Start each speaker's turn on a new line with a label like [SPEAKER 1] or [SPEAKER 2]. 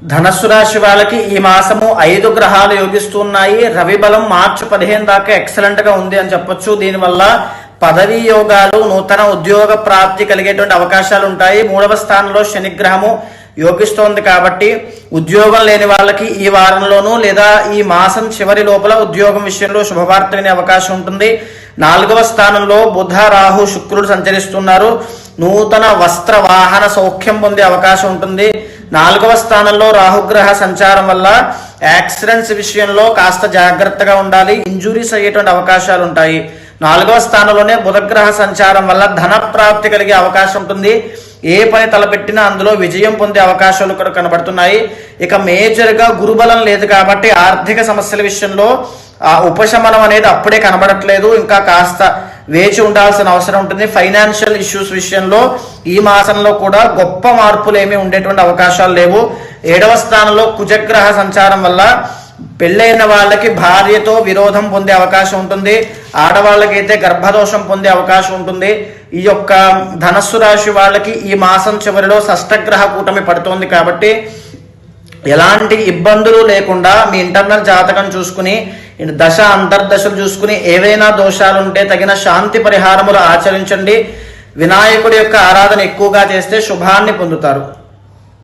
[SPEAKER 1] ధనస్సు రాశి వాళ్ళకి ఈ మాసము 5 గ్రహాలు యోగిస్తున్నాయి. రవి బలం మార్చి 15 దాకా ఎక్సలెంట్ గా ఉంది అని చెప్పొచ్చు. దీనివల్ల పదవీ యోగాలు, నూతన ఉద్యోగ ప్రాప్తి కలిగేటువంటి అవకాశాలు ఉంటాయి. 3వ స్థానంలో శనిగ్రహము యోగిస్తోంది కాబట్టి ఉద్యోగం లేని వాళ్ళకి ఈ వారంలోనూ లేదా ఈ మాసం చివరి లోపల ఉద్యోగం విషయంలో శుభవార్త వినే అవకాశం ఉంటుంది. 4వ స్థానంలో బుధ, రాహు, శుక్రుడు సంచరిస్తున్నారు. నూతన వస్త్ర వాహన సౌఖ్యం పొందే అవకాశం ఉంటుంది. 4వ స్థానంలో రాహుగ్రహ సంచారం వల్ల యాక్సిడెంట్స్ విషయంలో కాస్త జాగ్రత్తగా ఉండాలి. ఇంజురీస్ అయ్యేటువంటి అవకాశాలు ఉంటాయి. 4వ స్థానంలోనే బుధగ్రహ సంచారం వల్ల ధన ప్రాప్తి కలిగే అవకాశం ఉంటుంది. ఏ పని తలపెట్టినా అందులో విజయం పొందే అవకాశాలు కూడా కనబడుతున్నాయి. ఇక మేజర్ గా గురుబలం లేదు కాబట్టి ఆర్థిక సమస్యల విషయంలో ఉపశమనం అనేది అప్పుడే కనబడట్లేదు. ఇంకా కాస్త వేచి ఉండాల్సిన అవసరం ఉంటుంది. ఫైనాన్షియల్ ఇష్యూస్ విషయంలో ఈ మాసంలో కూడా గొప్ప మార్పులు ఏమీ ఉండేటువంటి అవకాశాలు లేవు. 7వ స్థానంలో కుజగ్రహ సంచారం వల్ల పెళ్ళైన వాళ్ళకి భార్యతో విరోధం పొందే అవకాశం ఉంటుంది. ఆడవాళ్ళకైతే గర్భదోషం పొందే అవకాశం ఉంటుంది. ఈ యొక్క ధనస్సు రాశి వాళ్ళకి ఈ మాసం చివరిలో షష్టగ్రహ కూటమి పడుతోంది కాబట్టి ఎలాంటి ఇబ్బందులు లేకుండా మీ ఇంటర్నల్ జాతకం చూసుకుని, దశ అంతర్దశలు చూసుకుని ఏవైనా దోషాలు ఉంటే తగిన శాంతి పరిహారములు ఆచరించండి. వినాయకుడి యొక్క ఆరాధన ఎక్కువగా చేస్తే శుభాన్ని పొందుతారు.